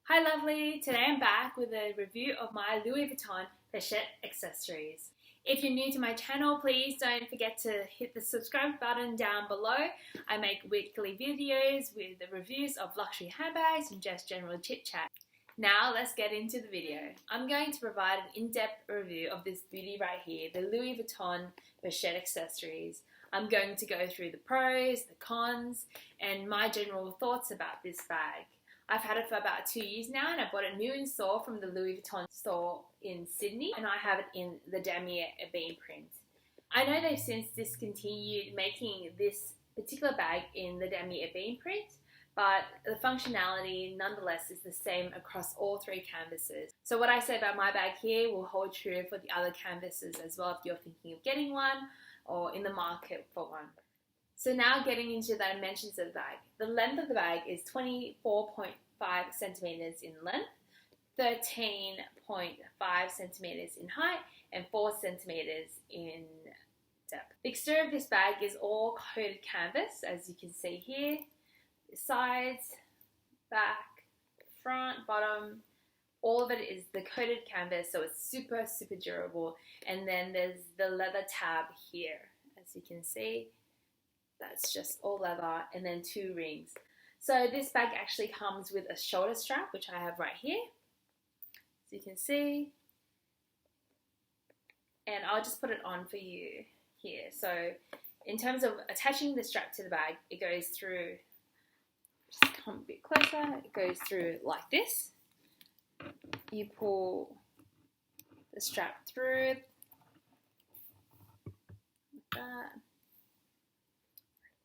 Hi lovely, today I'm back with a review of my Louis Vuitton Pochette Accessories. If you're new to my channel, please don't forget to hit the subscribe button down below. I make weekly videos with the reviews of luxury handbags and just general chit chat. Now let's get into the video. I'm going to provide an in-depth review of this beauty right here, the Louis Vuitton Pochette Accessories. I'm going to go through the pros, the cons, and my general thoughts about this bag. I've had it for about 2 years now, and I bought it new in store from the Louis Vuitton store in Sydney, and I have it in the damier ebene print. I know they've since discontinued making this particular bag in the damier ebene print, but the functionality nonetheless is the same across all three canvases. So what I say about my bag here will hold true for the other canvases as well if you're thinking of getting one or in the market for one. So now getting into the dimensions of the bag. The length of the bag is 24.5 centimeters in length, 13.5 centimeters in height, and 4 centimeters in depth. The exterior of this bag is all coated canvas, as you can see here. The sides, back, front, bottom, all of it is the coated canvas, so it's super durable. And then there's the leather tab here, as you can see. That's just all leather, and then 2 rings. So this bag actually comes with a shoulder strap, which I have right here, as you can see. And I'll just put it on for you here. So in terms of attaching the strap to the bag, it goes through, just come a bit closer, it goes through like this. You pull the strap through, like that.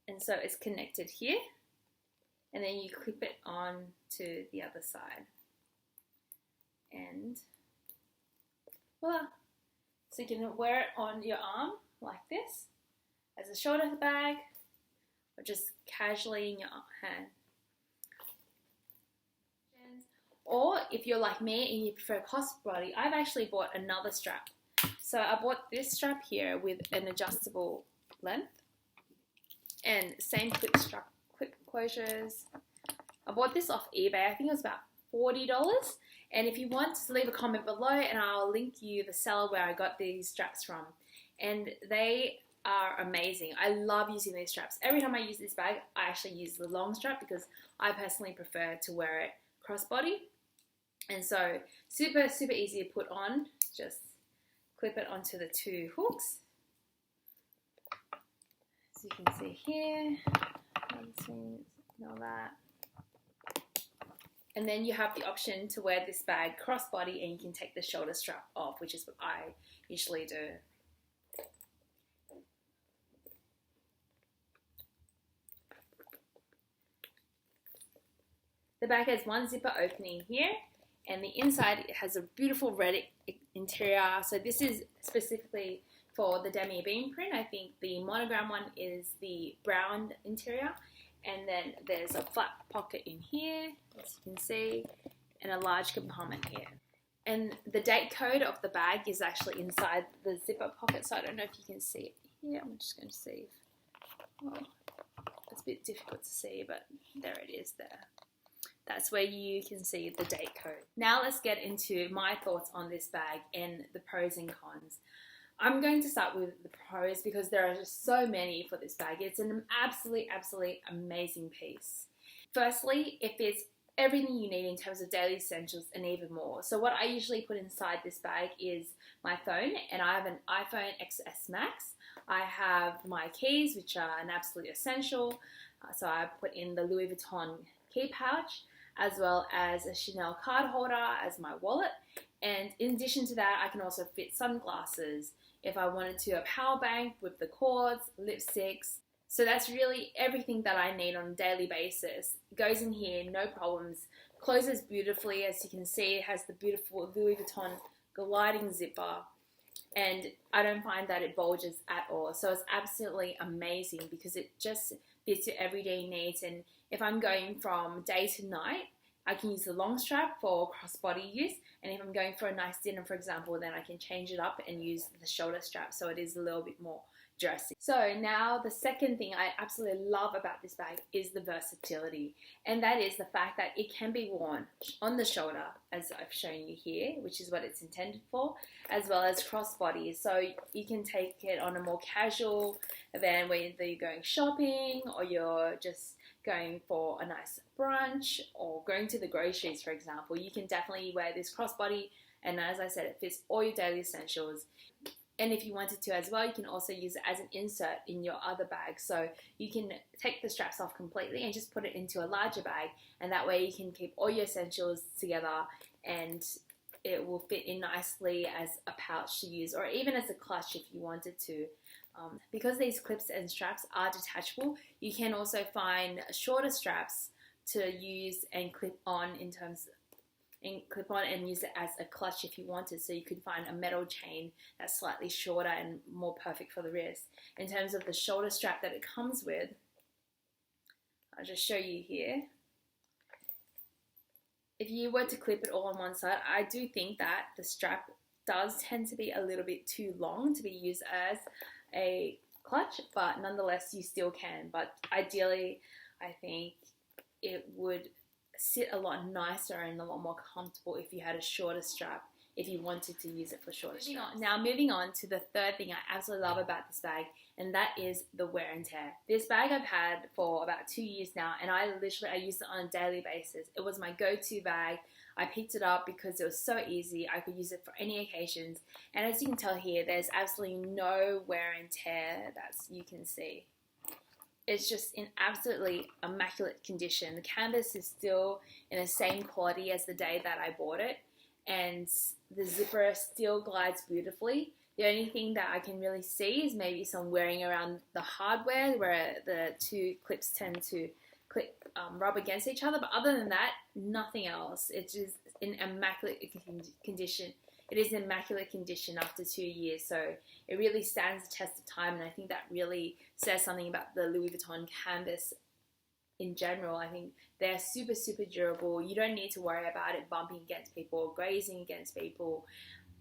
And so it's connected here, and then you clip it on to the other side, and voila! So you can wear it on your arm like this as a shoulder bag, or just casually in your hand. Or if you're like me and you prefer crossbody, I've actually bought another strap. So I bought this strap here with an adjustable length. And same clip closures. I bought this off eBay. I think it was about $40. And if you want, just leave a comment below and I'll link you the seller where I got these straps from. And they are amazing. I love using these straps. Every time I use this bag, I actually use the long strap because I personally prefer to wear it crossbody. And so super easy to put on. Just clip it onto the 2 hooks. As you can see here, and all that. And then you have the option to wear this bag crossbody, and you can take the shoulder strap off, which is what I usually do. The bag has one zipper opening here, and the inside it has a beautiful red interior. So this is specifically for the damier ebene print. I think the monogram one is the brown interior, and then there's a flat pocket in here, as you can see, and a large compartment here. And the date code of the bag is actually inside the zipper pocket, so I don't know if you can see it here. I'm just going to see. Well, it's a bit difficult to see, but there it is there. That's where you can see the date code. Now let's get into my thoughts on this bag and the pros and cons. I'm going to start with the pros because there are just so many for this bag. It's an absolutely amazing piece. Firstly, it fits everything you need in terms of daily essentials and even more. So what I usually put inside this bag is my phone, and I have an iPhone XS Max. I have my keys, which are an absolute essential. So I put in the Louis Vuitton key pouch, as well as a Chanel card holder as my wallet. And in addition to that, I can also fit sunglasses if I wanted to, a power bank with the cords, lipsticks. So that's really everything that I need on a daily basis. It goes in here, no problems. Closes beautifully, as you can see. It has the beautiful Louis Vuitton gliding zipper, and I don't find that it bulges at all. So it's absolutely amazing because it just fits your everyday needs. And if I'm going from day to night, I can use the long strap for crossbody use, and if I'm going for a nice dinner, for example, then I can change it up and use the shoulder strap, so it is a little bit more dressy. So now the second thing I absolutely love about this bag is the versatility, and that is the fact that it can be worn on the shoulder, as I've shown you here, which is what it's intended for, as well as crossbody. So you can take it on a more casual event, whether you're going shopping or you're just going for a nice brunch or going to the groceries, for example. You can definitely wear this crossbody, and as I said, it fits all your daily essentials. And if you wanted to as well, you can also use it as an insert in your other bag. So you can take the straps off completely and just put it into a larger bag, and that way you can keep all your essentials together, and it will fit in nicely as a pouch to use, or even as a clutch if you wanted to. Because these clips and straps are detachable, you can also find shorter straps to use and clip on and use it as a clutch if you wanted. So you could find a metal chain that's slightly shorter and more perfect for the wrist. In terms of the shoulder strap that it comes with, I'll just show you here. If you were to clip it all on one side, I do think that the strap does tend to be a little bit too long to be used as a clutch, but nonetheless you still can. But ideally, I think it would sit a lot nicer and a lot more comfortable if you had a shorter strap, if you wanted to use it for shorter straps. Now moving on to the third thing I absolutely love about this bag, and that is the wear and tear. This bag I've had for about 2 years now, and I use it on a daily basis. It was my go-to bag. I picked it up because it was so easy. I could use it for any occasions, and as you can tell here, there's absolutely no wear and tear that you can see. It's just in absolutely immaculate condition. The canvas is still in the same quality as the day that I bought it, and the zipper still glides beautifully. The only thing that I can really see is maybe some wearing around the hardware where the two clips tend to rub against each other, but other than that, nothing else. It's just in immaculate condition. It is in immaculate condition after 2 years, so it really stands the test of time, and I think that really says something about the Louis Vuitton canvas in general. I think they're super, super durable. You don't need to worry about it bumping against people or grazing against people.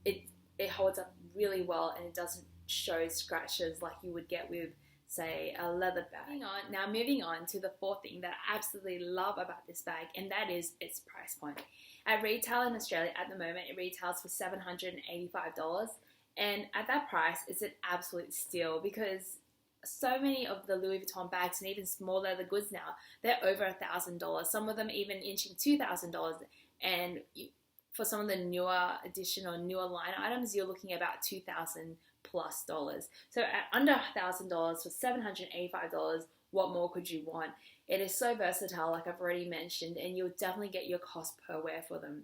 It holds up really well, and it doesn't show scratches like you would get with, say, a leather bag. Now moving on to the fourth thing that I absolutely love about this bag, and that is its price point. At retail in Australia at the moment, it retails for $785, and at that price, it's an absolute steal because so many of the Louis Vuitton bags and even small leather goods now, they're over $1,000. Some of them even inching $2,000, and for some of the newer edition or newer line items, you're looking at about $2,000 plus. So at under $1,000 for $785, what more could you want? It is so versatile, like I've already mentioned, and you'll definitely get your cost per wear for them.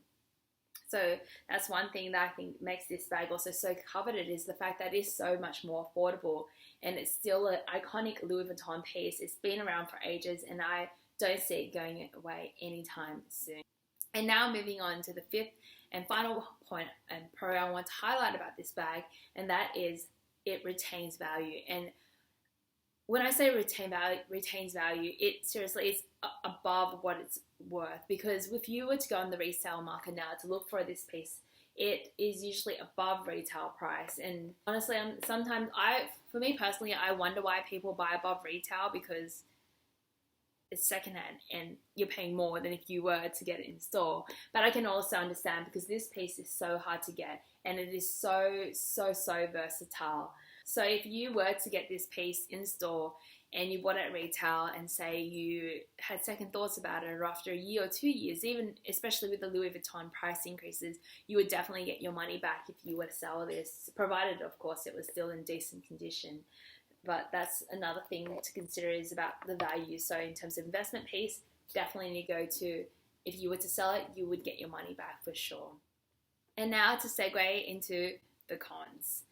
So that's one thing that I think makes this bag also so coveted, is the fact that it is so much more affordable, and it's still an iconic Louis Vuitton piece. It's been around for ages, and I don't see it going away anytime soon. And now moving on to the fifth and final point and pro I want to highlight about this bag, and that is it retains value. And when I say retains value, it seriously is above what it's worth, because if you were to go on the resale market now to look for this piece, it is usually above retail price. And honestly, for me personally, I wonder why people buy above retail, because it's secondhand and you're paying more than if you were to get it in store. But I can also understand, because this piece is so hard to get and it is so versatile. So if you were to get this piece in store and you bought it at retail, and say you had second thoughts about it, or after a year or 2 years, even especially with the Louis Vuitton price increases, you would definitely get your money back if you were to sell this, provided of course it was still in decent condition. But that's another thing to consider, is about the value. So in terms of investment piece, definitely need to go to, if you were to sell it, you would get your money back for sure. And now to segue into the cons.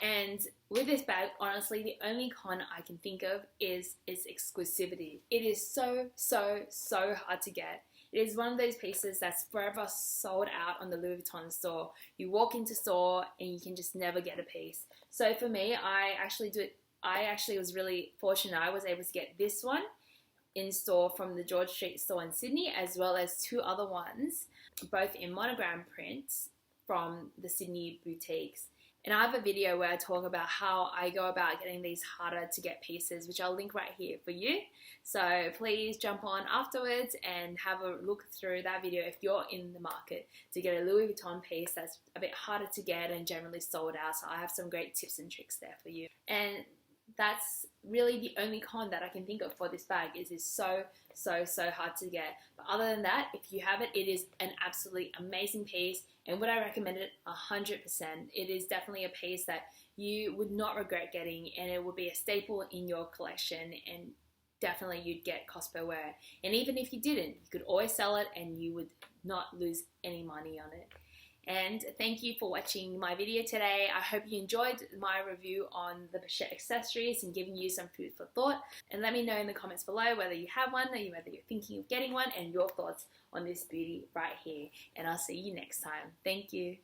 And with this bag, honestly, the only con I can think of is its exclusivity. It is so hard to get. It is one of those pieces that's forever sold out on the Louis Vuitton store. You walk into store and you can just never get a piece. So for me, I actually was really fortunate. I was able to get this one in store from the George Street store in Sydney, as well as two other ones, both in monogram prints from the Sydney boutiques. And I have a video where I talk about how I go about getting these harder to get pieces, which I'll link right here for you. So please jump on afterwards and have a look through that video if you're in the market to get a Louis Vuitton piece that's a bit harder to get and generally sold out. So I have some great tips and tricks there for you. And that's really the only con that I can think of for this bag. Is it's so hard to get. But other than that, if you have it, it is an absolutely amazing piece, and would I recommend it? 100%. It is definitely a piece that you would not regret getting, and it would be a staple in your collection, and definitely you'd get cost per wear. And even if you didn't, you could always sell it and you would not lose any money on it. And thank you for watching my video today. I hope you enjoyed my review on the Pochette accessories and giving you some food for thought. And let me know in the comments below whether you have one or whether you're thinking of getting one and your thoughts on this beauty right here. And I'll see you next time. Thank you.